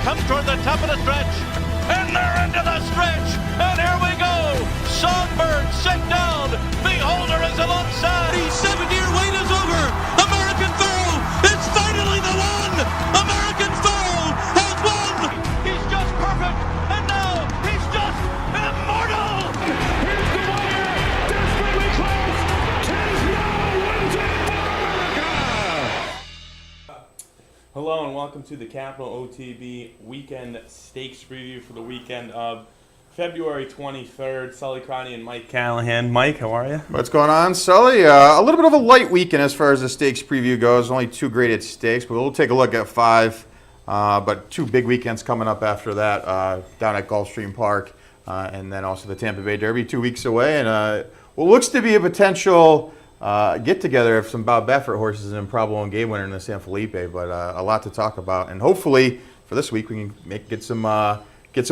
comes toward the top of the stretch, and they're into the stretch, and here we go. Songbird sent down. Beholder is alongside. The 7-year wait is over. American Pharoah, it's finally the one. American Pharoah has won. He's just perfect, and now he's just immortal. Here's the wire, desperately close. Tisno wins it for America. Hello and welcome to the Capital OTB Weekend Stakes Preview for the weekend of February 23rd. Sully, Crotty, and Mike Callahan. Mike, how are you? What's going on, Sully? A little bit of a light weekend as far as the stakes preview goes. Only 2 graded stakes, but we'll take a look at 5. But 2 big weekends coming up after that down at Gulfstream Park, and then also the Tampa Bay Derby 2 weeks away. And what looks to be a potential get-together of some Bob Baffert horses and Improbable and Game Winner in the San Felipe. But a lot to talk about. And hopefully for this week we can get some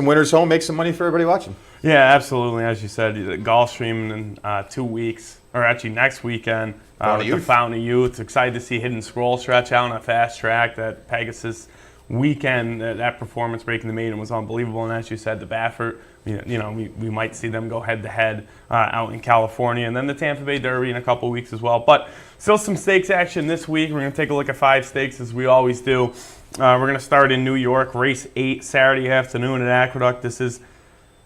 winners home, make some money for everybody watching. Yeah, absolutely. As you said, Gulfstream in 2 weeks, or actually next weekend, with the Fountain of Youth. Excited to see Hidden Scroll stretch out on a fast track. That Pegasus weekend, that performance breaking the maiden was unbelievable. And as you said, the Baffert, we might see them go head-to-head out in California. And then the Tampa Bay Derby in a couple weeks as well. But still some stakes action this week. We're going to take a look at 5 stakes as we always do. We're going to start in New York, race 8, Saturday afternoon at Aqueduct. This is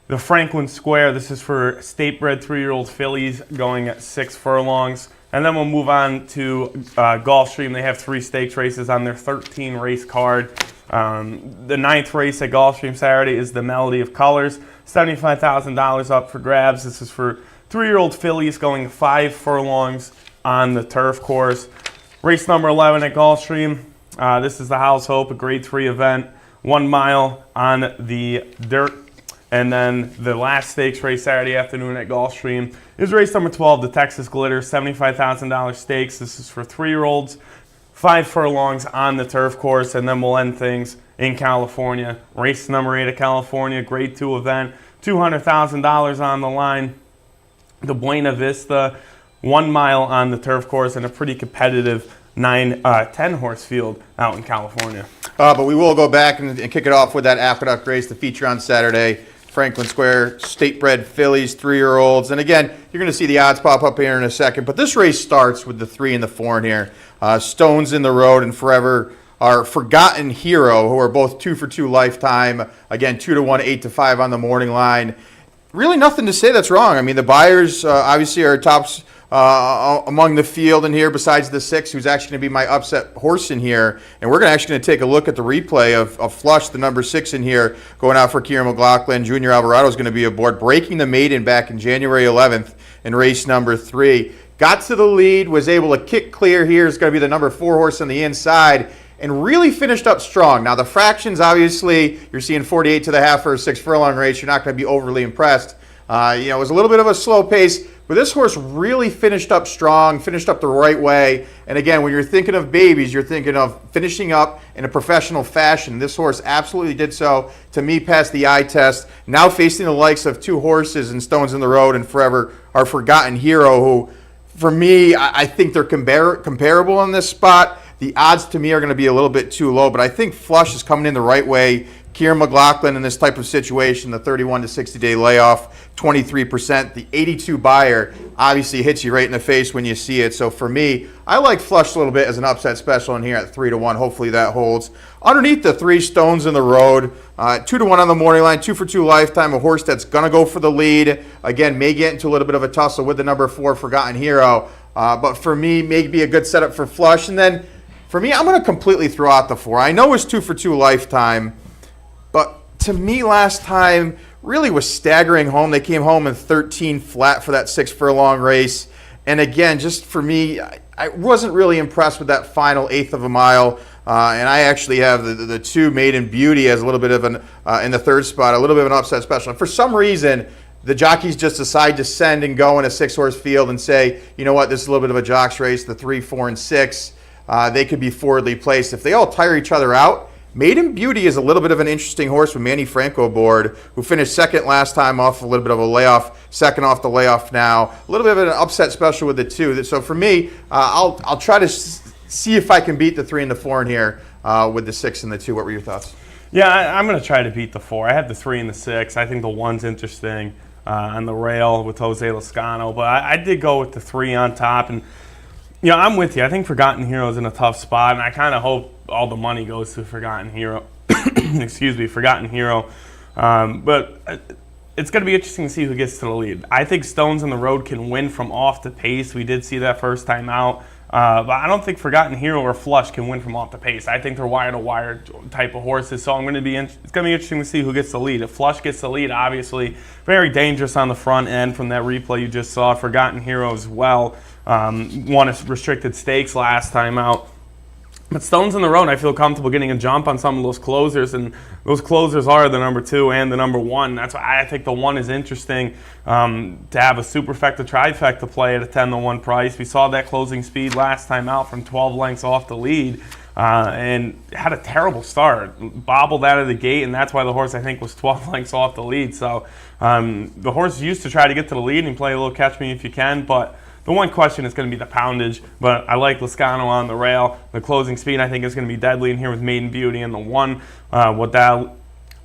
the Franklin Square. This is for state-bred 3-year-old fillies going at 6 furlongs. And then we'll move on to Gulfstream. They have 3 stakes races on their 13-race card. The 9th race at Gulfstream Saturday is the Melody of Colors. $75,000 up for grabs. This is for 3-year-old fillies going 5 furlongs on the turf course. Race number 11 at Gulfstream. This is the House Hope, a grade 3 event, 1 mile on the dirt. And then the last stakes race Saturday afternoon at Gulfstream is race number 12, the Texas Glitter, $75,000 stakes. This is for 3-year-olds, 5 furlongs on the turf course. And then we'll end things in California. Race number 8 at California, grade 2 event, $200,000 on the line. The Buena Vista, 1 mile on the turf course, and a pretty competitive 10 horse field out in California. But we will go back and kick it off with that Aqueduct race, the feature on Saturday. Franklin Square, state-bred fillies, 3-year-olds. And again, you're going to see the odds pop up here in a second. But this race starts with the 3 and the 4 in here. Stones in the Road and Forever, our Forgotten Hero, who are both 2 for 2 lifetime. Again, 2-1, 8-5 on the morning line. Really nothing to say that's wrong. I mean, the buyers obviously are tops among the field in here, besides the 6, who's actually going to be my upset horse in here. And we're actually going to take a look at the replay of Flush, the number 6 in here, going out for Kieran McLaughlin. Junior Alvarado is going to be aboard, breaking the maiden back in January 11th in race number 3. Got to the lead, was able to kick clear here. It's going to be the number 4 horse on the inside, and really finished up strong. Now, the fractions, obviously, you're seeing 48 to the half for a 6 furlong race. You're not going to be overly impressed. It was a little bit of a slow pace, but this horse really finished up strong, finished up the right way. And again, when you're thinking of babies, you're thinking of finishing up in a professional fashion. This horse absolutely did so. To me, passed the eye test. Now facing the likes of 2 horses in Stones in the Road and Forever, our Forgotten Hero, who, for me, I think they're comparable in this spot. The odds to me are going to be a little bit too low, but I think Flush is coming in the right way. Kieran McLaughlin in this type of situation, the 31 to 60-day layoff, 23%. The 82 buyer obviously hits you right in the face when you see it. So for me, I like Flush a little bit as an upset special in here at 3-1. Hopefully that holds. Underneath the 3, Stones in the Road, 2-1 on the morning line, 2 for 2 lifetime. A horse that's going to go for the lead. Again, may get into a little bit of a tussle with the number 4, Forgotten Hero. But for me, may be a good setup for Flush. And then for me, I'm going to completely throw out the 4. I know it's 2 for 2 lifetime. But to me, last time really was staggering home. They came home in 13 flat for that 6 furlong race. And again, just for me, I wasn't really impressed with that final 1/8 of a mile. And I actually have the 2 Maiden Beauty as a little bit of an, in the 3rd spot, a little bit of an upset special. And for some reason, the jockeys just decide to send and go in a 6-horse field and say, you know what, this is a little bit of a jock's race, the 3, 4, and 6. They could be forwardly placed. If they all tire each other out, Maiden Beauty is a little bit of an interesting horse with Manny Franco aboard, who finished 2nd last time off a little bit of a layoff, 2nd off the layoff now. A little bit of an upset special with the 2. So for me, I'll try to see if I can beat the 3 and the 4 in here with the 6 and the 2. What were your thoughts? Yeah, I'm going to try to beat the 4. I have the 3 and the 6. I think the 1's interesting on the rail with Jose Lezcano. But I did go with the 3 on top. And, I'm with you. I think Forgotten Hero is in a tough spot. And I kind of hope all the money goes to Forgotten Hero. Excuse me, Forgotten Hero. But it's going to be interesting to see who gets to the lead. I think Stones on the Road can win from off the pace. We did see that first time out. But I don't think Forgotten Hero or Flush can win from off the pace. I think they're wire-to-wire type of horses. So it's going to be interesting to see who gets the lead. If Flush gets the lead, obviously very dangerous on the front end from that replay you just saw. Forgotten Hero as well. Won a restricted stakes last time out. But Stones on the Road, I feel comfortable getting a jump on some of those closers, and those closers are the number 2 and the number 1. That's why I think the 1 is interesting to have a superfecta trifecta play at a 10-1 price. We saw that closing speed last time out from 12 lengths off the lead and had a terrible start, bobbled out of the gate, and that's why the horse I think was 12 lengths off the lead. So the horse used to try to get to the lead and play a little catch me if you can, but the one question is going to be the poundage, but I like Lezcano on the rail. The closing speed I think is going to be deadly in here with Maiden Beauty and the 1,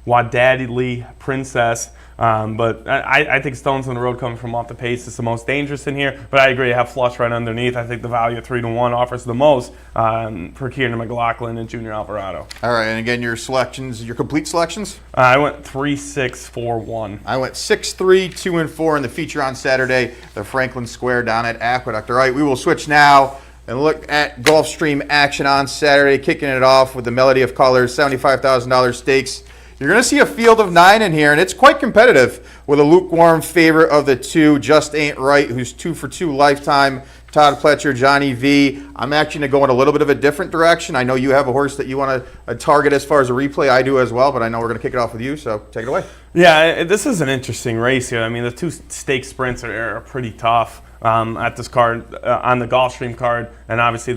Wadadly Princess. But I think Stones on the Road coming from off the pace is the most dangerous in here. But I agree, I have Flush right underneath. I think the value of 3-1 offers the most for Kieran McLaughlin and Junior Alvarado. All right, and again, your selections, your complete selections? I went 3, 6, 4, 1. I went 6, 3, 2, and 4 in the feature on Saturday, the Franklin Square down at Aqueduct. All right, we will switch now and look at Gulfstream action on Saturday, kicking it off with the Melody of Colors $75,000 stakes. You're going to see a field of 9 in here, and it's quite competitive with a lukewarm favorite of the 2, Just Ain't Right, who's 2 for 2 lifetime, Todd Pletcher, Johnny V. I'm actually going to go in a little bit of a different direction. I know you have a horse that you want to target as far as a replay. I do as well, but I know we're going to kick it off with you, so take it away. Yeah, this is an interesting race here. I mean, the 2 stake sprints are pretty tough. At this card, on the Gulfstream card, and obviously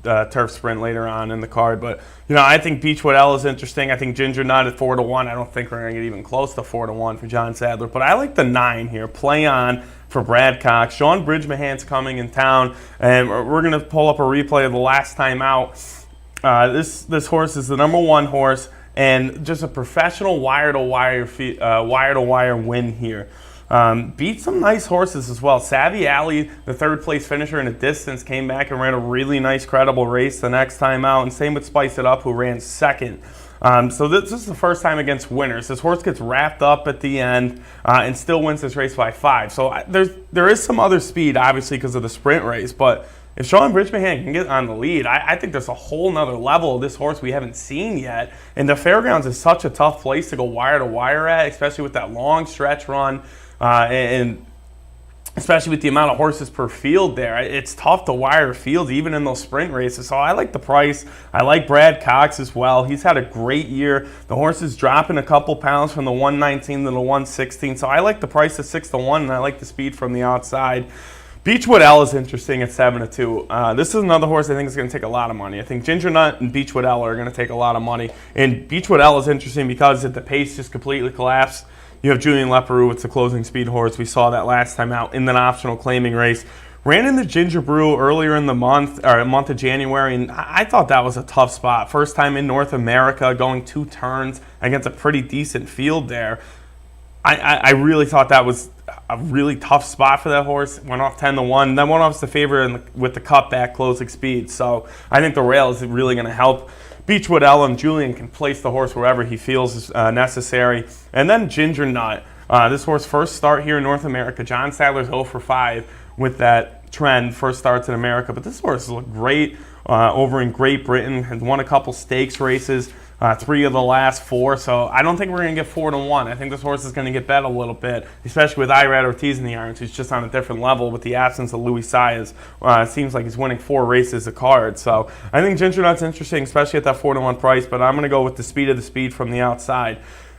the turf sprint later on in the card. But, I think Beechwood L is interesting. I think Ginger Nut at 4-1. I don't think we're going to get even close to 4-1 for John Sadler. But I like the 9 here. Play On for Brad Cox. Sean Bridgmahan's coming in town, and we're going to pull up a replay of the last time out. This horse is the number 1 horse, and just a professional wire-to-wire win here. Beat some nice horses as well. Savvy Alley, the 3rd place finisher in a distance, came back and ran a really nice, credible race the next time out. And same with Spice It Up, who ran 2nd. So this is the first time against winners. This horse gets wrapped up at the end and still wins this race by 5. So there is some other speed, obviously, because of the sprint race. But if Sean Bridgmahan can get on the lead, I think there's a whole nother level of this horse we haven't seen yet. And the Fairgrounds is such a tough place to go wire-to-wire at, especially with that long stretch run. And especially with the amount of horses per field there, it's tough to wire fields even in those sprint races. So I like the price. I like Brad Cox as well. He's had a great year. The horse is dropping a couple pounds from the 119 to the 116. So I like the price of 6-1, and I like the speed from the outside. Beechwood L is interesting at 7-2. This is another horse I think is going to take a lot of money. I think Ginger Nut and Beechwood L are going to take a lot of money. And Beechwood L is interesting because the pace just completely collapsed. You have Julian Leperoux with the closing speed horse. We saw that last time out in the optional claiming race. Ran in the Ginger Brew earlier in the month of January, and I thought that was a tough spot. First time in North America, going 2 turns against a pretty decent field there. I really thought that was a really tough spot for that horse. Went off 10-1, then went off the favorite with the cutback closing speed. So I think the rail is really going to help Beechwood L, and Julian can place the horse wherever he feels necessary. And then Ginger Nut. This horse first start here in North America. John Sadler's 0 for 5 with that trend, first starts in America. But this horse looked great over in Great Britain. Has won a couple stakes races, 3 of the last 4. So I don't think we're going to get 4-1. I think this horse is going to get bet a little bit, especially with Irad Ortiz in the irons, who's just on a different level with the absence of Luis Saez. It seems like he's winning 4 races a card. So I think Ginger Nut's interesting, especially at that 4-1 price, but I'm going to go with the speed of the speed from the outside.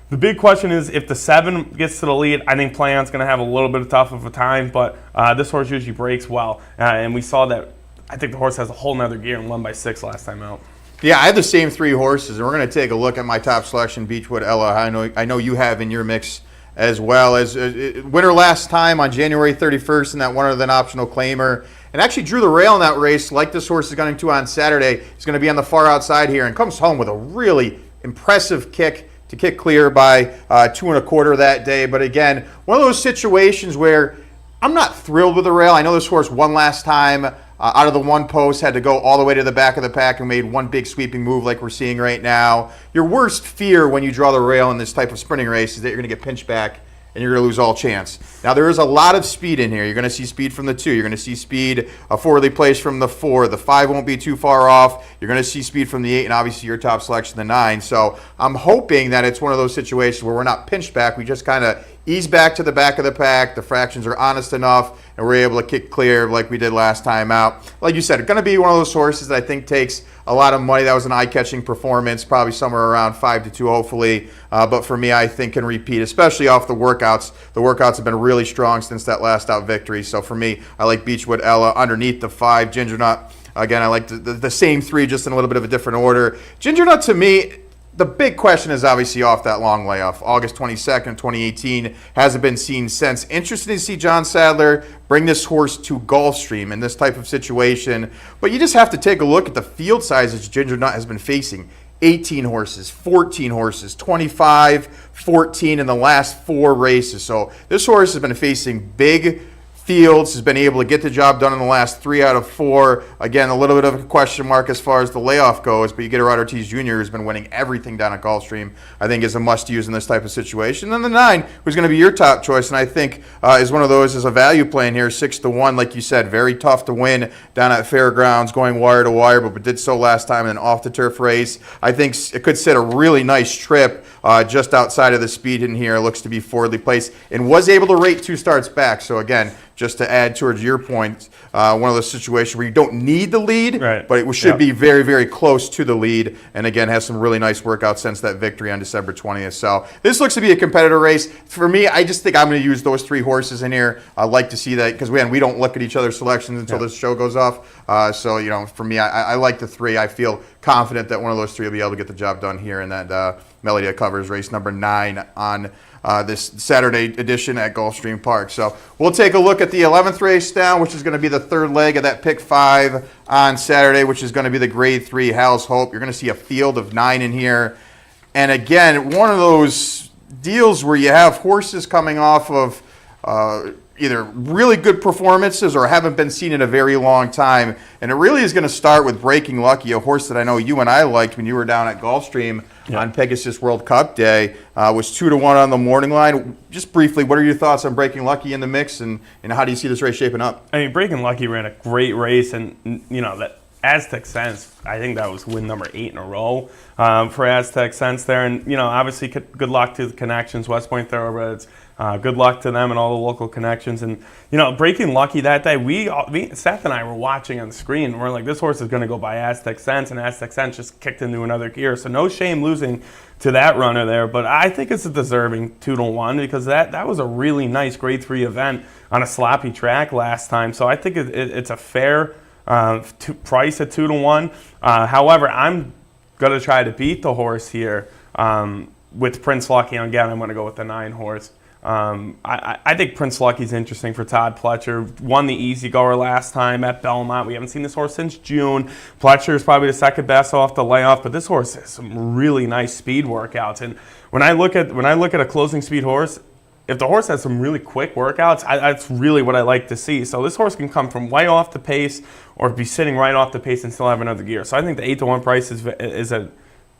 The big question is if the 7 gets to the lead, I think Play On's going to have a little bit of tough of a time, but this horse usually breaks well. And we saw that. I think the horse has a whole nother gear and won by 6 last time out. Yeah, I have the same 3 horses, and we're going to take a look at my top selection, Beechwood Ella. I know you have in your mix as well. As winner last time on January 31st in that one other than optional claimer, and actually drew the rail in that race like this horse is going to on Saturday. He's going to be on the far outside here and comes home with a really impressive kick to kick clear by 2 1/4 that day. But again, one of those situations where I'm not thrilled with the rail. I know this horse won last time out of the one post, had to go all the way to the back of the pack and made one big sweeping move like we're seeing right now. Your worst fear when you draw the rail in this type of sprinting race is that you're going to get pinched back and you're going to lose all chance. Now, there is a lot of speed in here. You're going to see speed from the 2. You're going to see speed forwardly placed from the 4. The 5 won't be too far off. You're going to see speed from the 8, and obviously your top selection, the 9. So I'm hoping that it's one of those situations where we're not pinched back. We just kind of ease back to the back of the pack. The fractions are honest enough, and we're able to kick clear like we did last time out. Like you said, it's going to be one of those horses that I think takes a lot of money. That was an eye-catching performance, probably somewhere around 5-2, hopefully. But for me, I think can repeat, especially off the workouts. The workouts have been really strong since that last out victory. So for me, I like Beechwood Ella underneath the 5. Ginger Nut, again, I like the same 3, just in a little bit of a different order. Ginger Nut, to me, the big question is obviously off that long layoff. August 22nd, 2018, hasn't been seen since. Interested to see John Sadler bring this horse to Gulfstream in this type of situation. But you just have to take a look at the field sizes Ginger Nut has been facing. 18 horses, 14 horses, 25, 14 in the last 4 races. So this horse has been facing big fields, has been able to get the job done in the last 3 out of 4. Again, a little bit of a question mark as far as the layoff goes, but you get a Rod Ortiz Jr. who's been winning everything down at Gulfstream, I think is a must-use in this type of situation. And then the 9, who's going to be your top choice, and I think is one of those as a value play in here, 6-1, like you said, very tough to win down at Fairgrounds, going wire to wire, but did so last time in an off-the-turf race. I think it could set a really nice trip just outside of the speed in here. It looks to be forwardly placed and was able to rate 2 starts back. So again, just to add towards your point, one of those situations where you don't need the lead, right, but it should be very, very close to the lead. And again, has some really nice workouts since that victory on December 20th. So this looks to be a competitive race. For me, I just think I'm going to use those 3 horses in here. I like to see that because we don't look at each other's selections until this show goes off. So, you know, for me, I like the 3. I feel confident that one of those 3 will be able to get the job done here in that Melodia Covers race number 9 on this Saturday edition at Gulfstream Park. So we'll take a look at the 11th race down, which is going to be the 3rd leg of that pick 5 on Saturday, which is going to be the grade 3 Hal's Hope. You're going to see a field of 9 in here. And again, one of those deals where you have horses coming off of either really good performances or haven't been seen in a very long time. And it really is going to start with Breaking Lucky, a horse that I know you and I liked when you were down at Gulfstream on Pegasus World Cup Day. Was 2-1 on the morning line. Just briefly, what are your thoughts on Breaking Lucky in the mix, and how do you see this race shaping up? I mean, Breaking Lucky ran a great race, and you know that Aztec Sense, I think that was win number 8 in a row for Aztec Sense there. And, you know, obviously good luck to the connections, West Point Thoroughbreds. Good luck to them and all the local connections. And, you know, Breaking Lucky that day, Seth and I were watching on the screen, and we're like, this horse is going to go by Aztec Sense, and Aztec Sense just kicked into another gear. So no shame losing to that runner there. But I think it's a deserving 2-1 because that was a really nice grade 3 event on a sloppy track last time. So I think it's a fair price at 2-1. However, I'm going to try to beat the horse here with Prince Lucky. And again, I'm going to go with the 9 horse. I think Prince Lucky's interesting for Todd Pletcher. Won the easy goer last time at Belmont. We haven't seen this horse since June. Pletcher is probably the second best off the layoff, but this horse has some really nice speed workouts. And when I look at a closing speed horse, if the horse has some really quick workouts, that's really what I like to see. So this horse can come from way off the pace or be sitting right off the pace and still have another gear. So I think the 8-1 price is a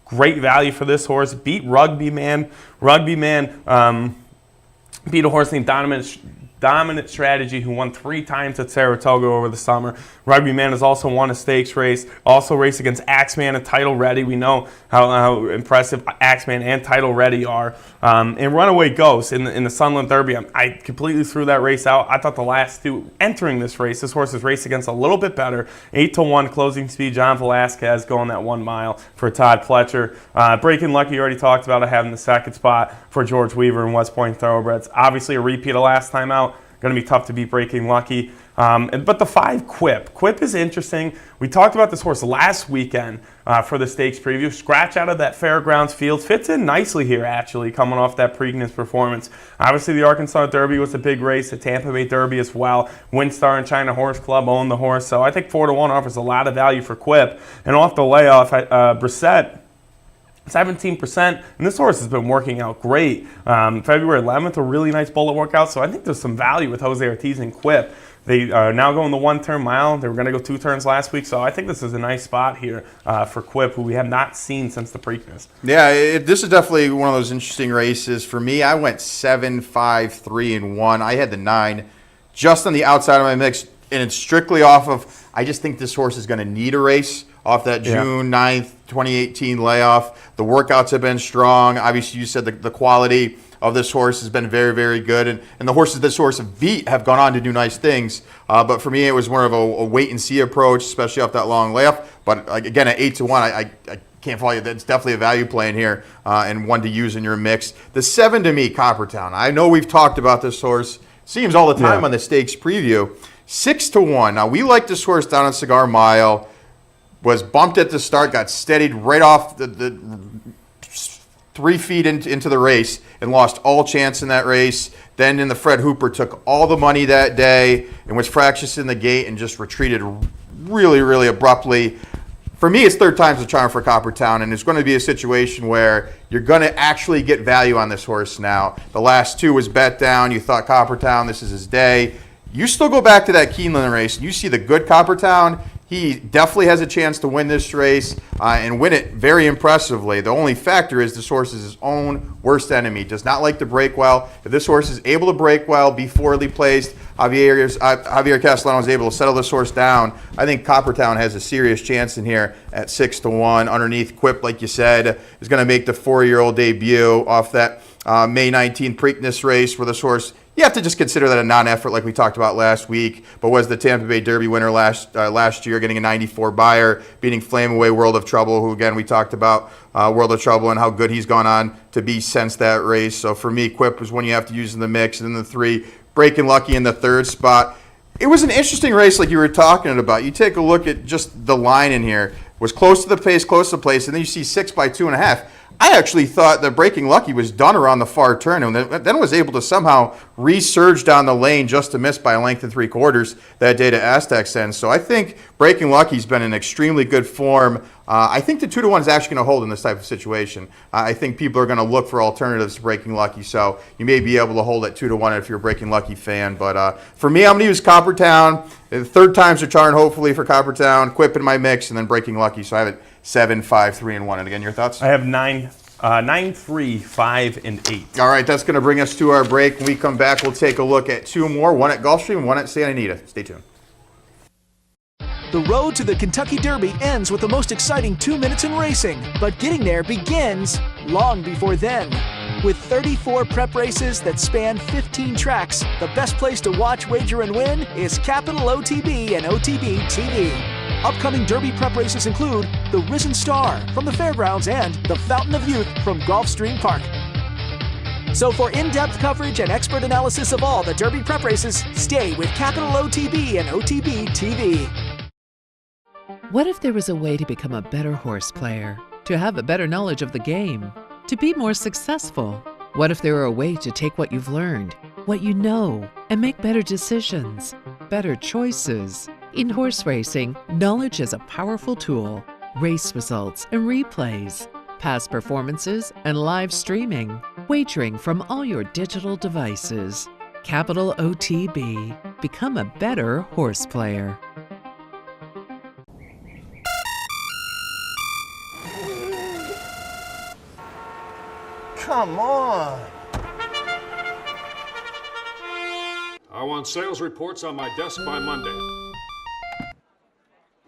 great value for this horse. Beat Rugby Man. Rugby Man beat a horse named Dominant Strategy, who won 3 times at Saratoga over the summer. Rugby Man has also won a stakes race, also raced against Axeman and Title Ready. We know how impressive Axeman and Title Ready are. And Runaway Ghost in the Sunland Derby, I completely threw that race out. I thought the last 2 entering this horse is raced against a little bit better. 8-1 closing speed, John Velasquez going that 1 mile for Todd Pletcher. Breaking Lucky, you already talked about it, having the second spot for George Weaver and West Point Thoroughbreds. Obviously a repeat of last time out. Going to be tough to beat Breaking Lucky. But the 5 Quip. Quip is interesting. We talked about this horse last weekend for the stakes preview. Scratch out of that Fairgrounds field. Fits in nicely here, actually, coming off that Preakness performance. Obviously, the Arkansas Derby was a big race. The Tampa Bay Derby as well. Windstar and China Horse Club own the horse. So I think 4-1 offers a lot of value for Quip. And off the layoff, Brissett 17%, and this horse has been working out great. February 11th, a really nice bullet workout, so I think there's some value with Jose Ortiz and Quip. They are now going the 1-turn mile. They were going to go 2 turns last week, so I think this is a nice spot here for Quip, who we have not seen since the Preakness. Yeah, this is definitely one of those interesting races. For me, I went 7, 5, 3, and 1. I had the 9 just on the outside of my mix, and it's strictly off of, I just think this horse is going to need a race off that June 9th, 2018 layoff. The workouts have been strong. Obviously, you said the quality of this horse has been very, very good. And the horses this horse have beat have gone on to do nice things. But for me, it was more of a wait-and-see approach, especially off that long layoff. But again, at 8-1, I can't follow you. That's definitely a value play in here and one to use in your mix. The 7 to me, Coppertown. I know we've talked about this horse. Seems all the time on the stakes preview. 6-1. Now, we like this horse down on Cigar Mile. Was bumped at the start, got steadied right off the 3 feet into the race and lost all chance in that race. Then in the Fred Hooper took all the money that day and was fractious in the gate and just retreated really, really abruptly. For me, it's 3rd time's the charm for Coppertown, and it's going to be a situation where you're going to actually get value on this horse now. The last 2 was bet down. You thought Coppertown, this is his day. You still go back to that Keeneland race, and you see the good Coppertown. He definitely has a chance to win this race and win it very impressively. The only factor is this horse is his own worst enemy. Does not like to break well. If this horse is able to break well, be forwardly placed, Javier Castellano is able to settle this horse down, I think Coppertown has a serious chance in here at 6-1. Underneath, Quip, like you said, is going to make the 4-year-old debut off that May 19th Preakness race where this horse, you have to just consider that a non-effort like we talked about last week, but was the Tampa Bay Derby winner last year, getting a 94 buyer, beating Flame Away World of Trouble, who again we talked about World of Trouble and how good he's gone on to be since that race. So for me, Quip is one you have to use in the mix. And then the 3, Breaking Lucky in the 3rd spot. It was an interesting race like you were talking about. You take a look at just the line in here. It was close to the pace, close to the place, and then you see 6 by 2.5. I actually thought that Breaking Lucky was done around the far turn and then was able to somehow resurge down the lane just to miss by a length and 3/4 that day to Aztec's end. So I think Breaking Lucky's been in extremely good form. I think the 2-1 is actually going to hold in this type of situation. I think people are going to look for alternatives to Breaking Lucky, so you may be able to hold at 2-1 if you're a Breaking Lucky fan. But for me, I'm going to use Coppertown. The 3rd time's a charm, hopefully, for Coppertown. Quip in my mix, and then Breaking Lucky. So I have it 7, 5, 3, and 1. And again, your thoughts? I have 9, 3, 5, and 8. All right, that's going to bring us to our break. When we come back, we'll take a look at 2 more, one at Gulfstream and one at Santa Anita. Stay tuned. The road to the Kentucky Derby ends with the most exciting 2 minutes in racing, but getting there begins long before then. With 34 prep races that span 15 tracks, the best place to watch, wager, and win is Capital OTB and OTB TV. Upcoming Derby prep races include the Risen Star from the Fairgrounds and the Fountain of Youth from Gulfstream Park. So for in-depth coverage and expert analysis of all the Derby prep races, stay with Capital OTB and OTB TV. What if there was a way to become a better horse player, to have a better knowledge of the game, to be more successful? What if there were a way to take what you've learned, what you know, and make better decisions, better choices? In horse racing, knowledge is a powerful tool. Race results and replays, past performances and live streaming, wagering from all your digital devices. Capital OTB. Become a better horse player. Come on. I want sales reports on my desk by Monday.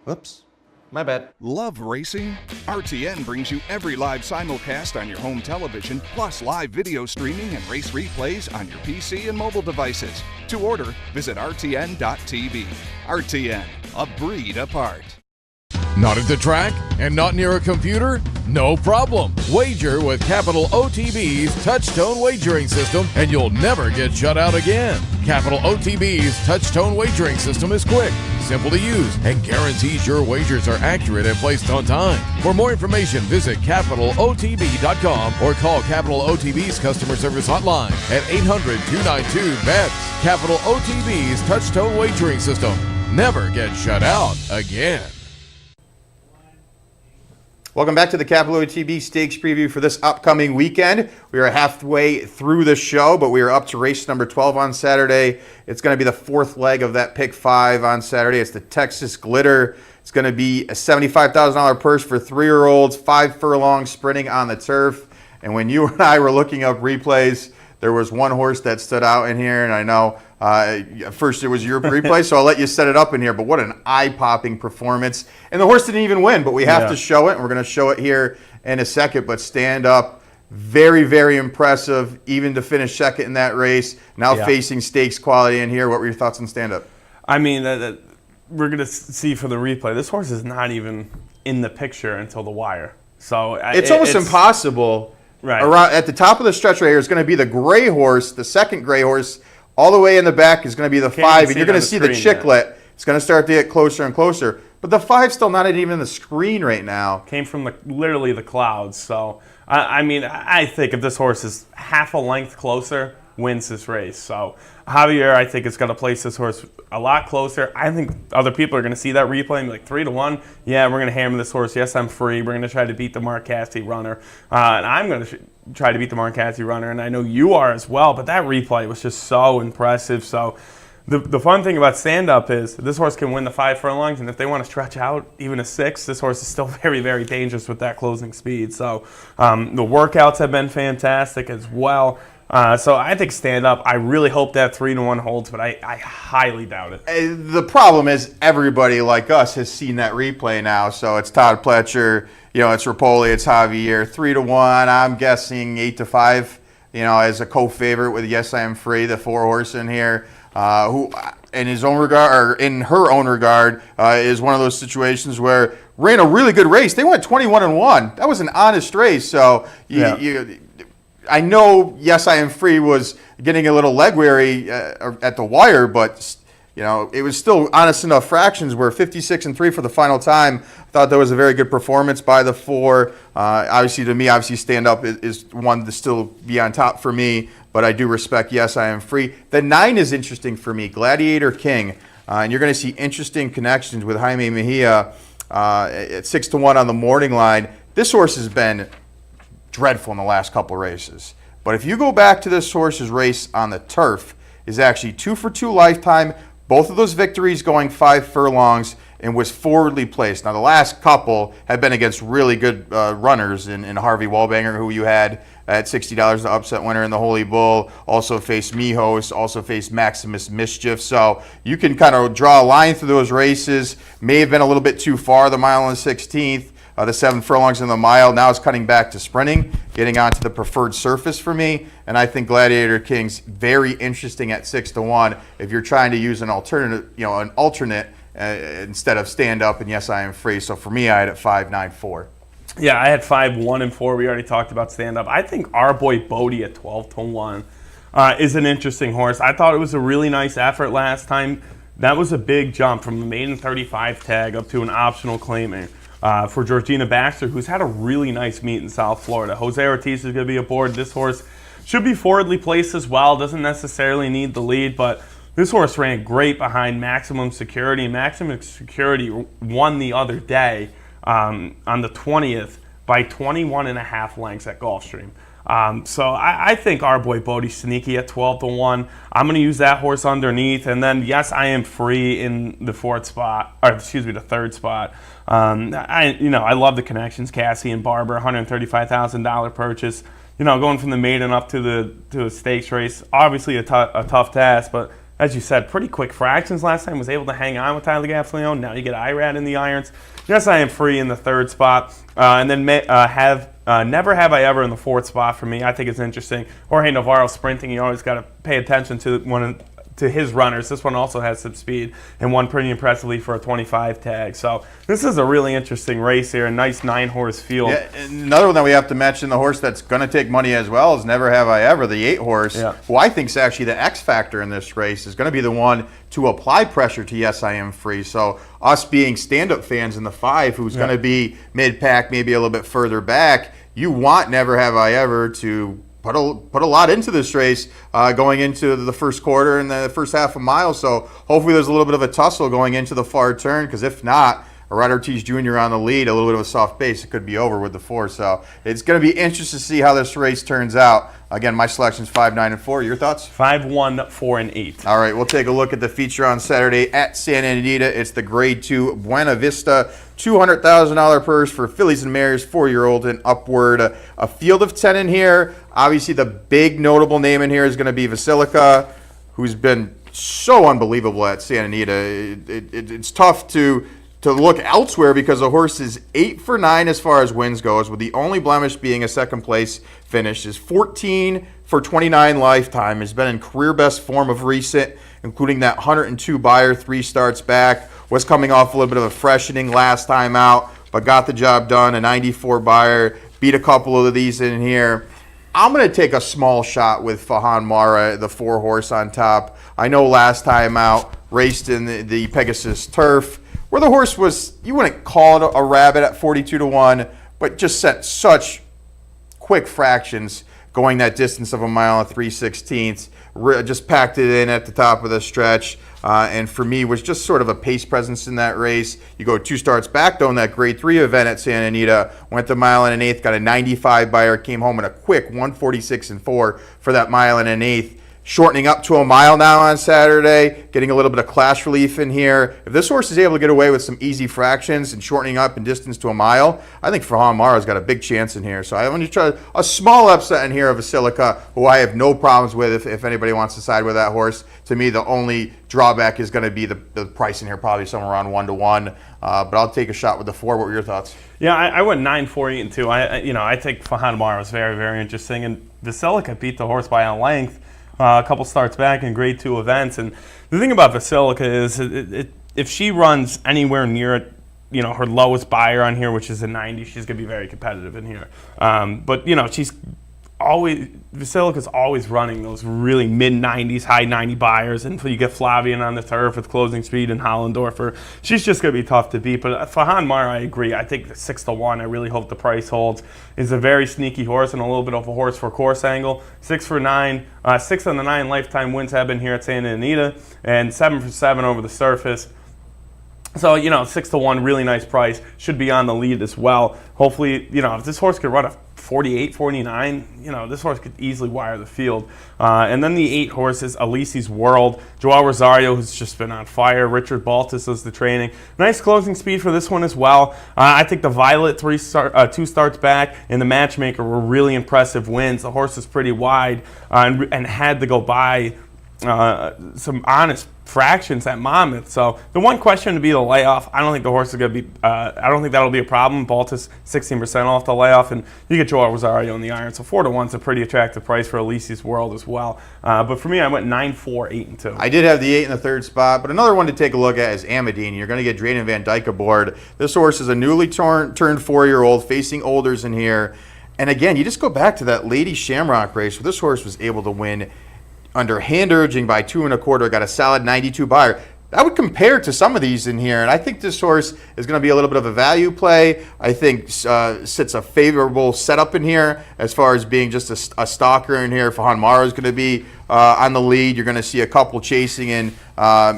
Whoops. My bad. Love racing? RTN brings you every live simulcast on your home television, plus live video streaming and race replays on your PC and mobile devices. To order, visit rtn.tv. RTN, a breed apart. Not at the track and not near a computer? No problem. Wager with Capital OTB's Touchtone Wagering System and you'll never get shut out again. Capital OTB's Touchtone Wagering System is quick, simple to use, and guarantees your wagers are accurate and placed on time. For more information, visit CapitalOTB.com or call Capital OTB's customer service hotline at 800-292-BETS. Capital OTB's Touchtone Wagering System. Never get shut out again. Welcome back to the Capital OTB Stakes preview for this upcoming weekend. We are halfway through the show, but we are up to race number 12 on Saturday. It's going to be the fourth leg of that pick 5 on Saturday. It's the Texas Glitter. It's going to be a $75,000 purse for 3-year-olds, 5 furlongs sprinting on the turf. And when you and I were looking up replays, there was one horse that stood out in here, and I know first it was your replay, so I'll let you set it up in here, but what an eye-popping performance. And the horse didn't even win, but we have to show it, and we're going to show it here in a second, but Stand Up, very, very impressive, even to finish second in that race. Now facing stakes quality in here. What were your thoughts on Stand Up? I mean, we're going to see for the replay, this horse is not even in the picture until the wire. So it's almost impossible. Right. Around, at the top of the stretch right here is going to be the gray horse, the second gray horse. All the way in the back is going to be the 5, and you're going to see the Chicklet. It's going to start to get closer and closer. But the 5's still not even in the screen right now. Came from literally the clouds. So, I mean, I think if this horse is half a length closer, wins this race. So, Javier, I think, is going to place this horse a lot closer. I think other people are going to see that replay and be like, 3-1, yeah, we're going to hammer this horse. Yes, I'm free. We're going to try to beat the Mark Cassidy runner. And I'm going to try to beat the Mark Cassidy runner, and I know you are as well, but that replay was just so impressive. So the fun thing about Stand Up is this horse can win the 5 furlongs, and if they want to stretch out even a 6, this horse is still very, very dangerous with that closing speed. So the workouts have been fantastic as well. So I think Stand Up, I really hope that 3-1 holds, but I highly doubt it. The problem is everybody like us has seen that replay now. So it's Todd Pletcher, it's Rapoli, it's Javier. 3-1, I'm guessing 8-5, as a co-favorite with Yes I Am Free, the 4 horse in here, who in his own regard, or in her own regard, is one of those situations where ran a really good race. They went 21-1. That was an honest race. So I know Yes I Am Free was getting a little leg weary at the wire, but it was still honest enough fractions where 56-3 for the final time. I thought that was a very good performance by the 4. Obviously, to me, Stand Up is one to still be on top for me, but I do respect Yes I Am Free. The 9 is interesting for me, Gladiator King, and you're going to see interesting connections with Jaime Mejia at 6-1 on the morning line. This horse has been dreadful in the last couple races, but if you go back to this horse's race on the turf, is actually 2 for 2 lifetime. Both of those victories going 5 furlongs, and was forwardly placed. Now, the last couple have been against really good runners in Harvey Wallbanger, who you had at $60, the upset winner in the Holy Bull. Also faced Mijos, also faced Maximus Mischief. So you can kind of draw a line through those races. May have been a little bit too far, the mile and the 16th. The 7 furlongs in the mile. Now it's cutting back to sprinting, getting onto the preferred surface for me. And I think Gladiator King's very interesting at 6-1 if you're trying to use an alternate, instead of Stand Up and Yes I Am Free. So for me, I had it 5-9-4. Yeah, I had 5-1-4. We already talked about Stand Up. I think our boy Bodie at 12-1 is an interesting horse. I thought it was a really nice effort last time. That was a big jump from the maiden 35 tag up to an optional claiming. For Georgina Baxter, who's had a really nice meet in South Florida. Jose Ortiz is going to be aboard. This horse should be forwardly placed as well. Doesn't necessarily need the lead, but this horse ran great behind Maximum Security. Maximum Security won the other day on the 20th by 21.5 lengths at Gulfstream. So I think our boy Bodie's sneaky at 12-1. I'm going to use that horse underneath, and then Yes I Am Free in the the 3rd spot. I love the connections. Cassie and Barber, $135,000 purchase. Going from the maiden up to the stakes race, obviously a tough task, but as you said, pretty quick fractions last time. Was able to hang on with Tyler Gaffleone. Now you get Irad in the irons. Yes I Am Free in the 3rd spot, and then Never Have I Ever in the 4th spot for me. I think it's interesting. Jorge Navarro sprinting. You always got to pay attention to his runners. This one also has some speed and won pretty impressively for a 25 tag. So this is a really interesting race here. A nice 9-horse field. Yeah, another one that we have to mention, the horse that's going to take money as well, is Never Have I Ever, the 8-horse, who I think is actually the X factor in this race, is going to be the one to apply pressure to Yes I Am Free. So us being stand-up fans in the 5, who's going to be mid-pack, maybe a little bit further back, you want Never Have I Ever to put a lot into this race going into the first quarter and the first half a mile. So hopefully there's a little bit of a tussle going into the far turn, because if not, Rod Ortiz Jr. on the lead, a little bit of a soft pace, it could be over with the 4. So it's going to be interesting to see how this race turns out. Again, my selection is 5, 9, and 4. Your thoughts? 5, 1, 4, and 8. All right, we'll take a look at the feature on Saturday at Santa Anita. It's the Grade 2 Buena Vista $200,000 purse for fillies and mares, 4-year-old and upward. A field of 10 in here. Obviously, the big notable name in here is going to be Basilica, who's been so unbelievable at Santa Anita. It's tough to look elsewhere because the horse is 8 for 9 as far as wins goes, with the only blemish being a second place finish. Is 14 for 29 lifetime. Has been in career best form of recent, including that 102 buyer, 3 starts back. Was coming off a little bit of a freshening last time out, but got the job done. A 94 buyer, beat a couple of these in here. I'm going to take a small shot with Fahan Mara, the 4 horse on top. I know last time out, raced in the Pegasus Turf, where the horse was, you wouldn't call it a rabbit at 42-1, but just set such quick fractions going that distance of a mile and 3/16. Just packed it in at the top of the stretch, and for me was just sort of a pace presence in that race. You go 2 starts back though in that Grade 3 event at Santa Anita, went the mile and an eighth, got a 95 buyer, came home in a quick 1:46 4 for that mile and an eighth. Shortening up to a mile now on Saturday, getting a little bit of clash relief in here. If this horse is able to get away with some easy fractions and shortening up in distance to a mile, I think Fahan Mara's got a big chance in here. So I want to try a small upset in here of Basilica, who I have no problems with if anybody wants to side with that horse. To me, the only drawback is going to be the price in here, probably somewhere around 1-1. But I'll take a shot with the 4. What were your thoughts? Yeah, I went 9, 4, 8, and 2. I think Fahan Mara was very, very interesting, and Basilica beat the horse by a length. A couple starts back in Grade 2 events, and the thing about Basilica is if she runs anywhere near it, her lowest buyer on here, which is a 90, she's going to be very competitive in here. But she's Basilica's always running those really mid-90s, high 90 buyers, and you get Flavian on the turf with closing speed and Hollendorfer. She's just going to be tough to beat. But Fahan Mara, I agree. I think the 6-1, I really hope the price holds, is a very sneaky horse and a little bit of a horse for course angle. 6 for 9, 6 on the 9 lifetime wins have been here at Santa Anita, and 7 for 7 over the surface. So, 6-1, really nice price. Should be on the lead as well. Hopefully, if this horse could run a 48, 49, this horse could easily wire the field. And then the 8 horses, Alici's World, Joao Rosario, who's just been on fire. Richard Baltus does the training. Nice closing speed for this one as well. I think the Violet 2 starts back and the Matchmaker were really impressive wins. The horse is pretty wide and had to go by some honest fractions at Monmouth. So the one question to be the layoff. I don't think the horse is going to be. I don't think that'll be a problem. Baltus 16% off the layoff, and you get Joao Rosario in the iron. So 4-1 is a pretty attractive price for Alici's World as well. But for me, I went 9, 4, 8, and 2. I did have the 8 in the 3rd spot, but another one to take a look at is Amadine. You're going to get Drayden Van Dyke aboard. This horse is a newly turned 4-year-old facing olders in here. And again, you just go back to that Lady Shamrock race where this horse was able to win under hand urging by 2 1/4, got a solid 92 buyer. That would compare to some of these in here, and I think this horse is going to be a little bit of a value play. I think sits a favorable setup in here as far as being just a stalker in here. Fahan Mara is going to be on the lead. You're going to see a couple chasing in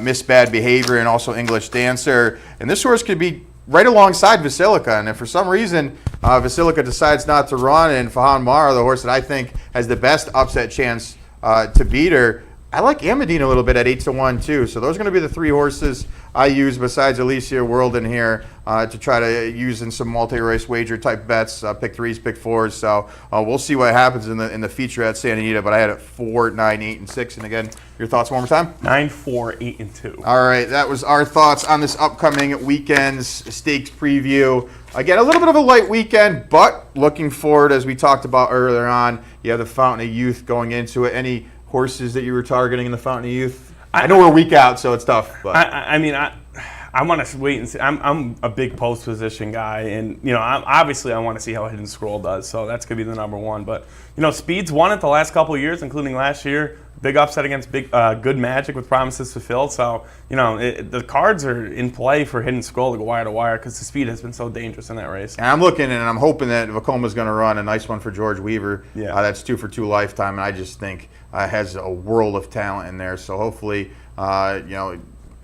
Miss Bad Behavior and also English Dancer, and this horse could be right alongside Basilica. And if for some reason Basilica decides not to run, and Fahan Mara, the horse that I think has the best upset chance to beat her, I like Amadine a little bit at 8-1 too. So those are going to be the 3 horses I use besides Alicia World in here to try to use in some multi-race wager type bets, pick 3s, pick 4s. So we'll see what happens in the feature at Santa Anita. But I had it 4, 9, 8, and 6. And again, your thoughts one more time? 9, 4, 8, and 2. All right, that was our thoughts on this upcoming weekend's stakes preview. Again, a little bit of a light weekend, but looking forward, as we talked about earlier on, you have the Fountain of Youth going into it. Any horses that you were targeting in the Fountain of Youth? I know we're a week out, so it's tough. But I want to wait and see. I'm a big post position guy, and obviously I want to see how Hidden Scroll does. So that's gonna be the number 1. But Speed's won it the last couple of years, including last year. Big upset against Good Magic with promises fulfilled. So the cards are in play for Hidden Scroll to go wire to wire because the speed has been so dangerous in that race. And I'm looking and I'm hoping that Vacoma's going to run a nice one for George Weaver. Yeah, that's 2 for 2 lifetime, and I just think has a world of talent in there. So hopefully,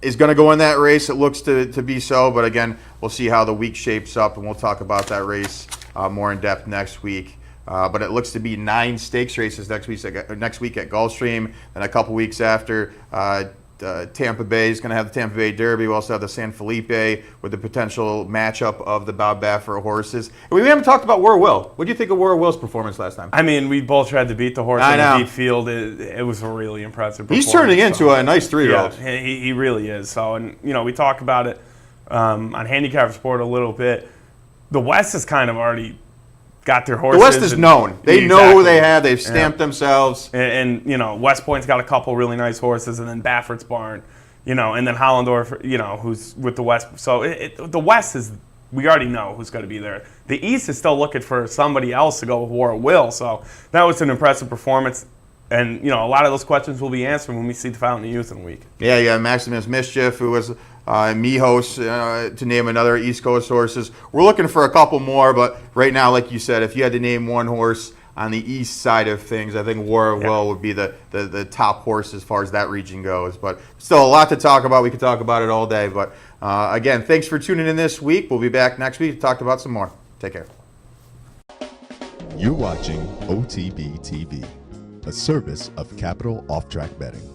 is going to go in that race. It looks to be so, but again, we'll see how the week shapes up, and we'll talk about that race more in depth next week. But it looks to be 9 stakes races next week at Gulfstream, and a couple weeks after. Tampa Bay is going to have the Tampa Bay Derby. We also have the San Felipe with the potential matchup of the Bob Baffert horses. And we haven't talked about War Will. What do you think of War Will's performance last time? I mean, we both tried to beat the horse in the deep field. It was a really impressive performance. He's turning into a nice 3-year-old. Yeah, he really is. So, and we talk about it on Handicap Sport a little bit. The West has kind of already got their horses. The West is known. They know who they have. They've stamped themselves. And West Point's got a couple really nice horses, and then Baffert's Barn, and then Hollendorf, who's with the West. So the West is, we already know who's going to be there. The East is still looking for somebody else to go with War Will. So that was an impressive performance. And, a lot of those questions will be answered when we see the Fountain of Youth in a week. Yeah, Maximus Mischief, who was Mijos, to name another East Coast horses. We're looking for a couple more, but right now, like you said, if you had to name one horse on the east side of things, I think War Will would be the top horse as far as that region goes. But still a lot to talk about. We could talk about it all day. But again, thanks for tuning in this week. We'll be back next week to talk about some more. Take care. You're watching OTB TV, a service of Capital Off Track Betting.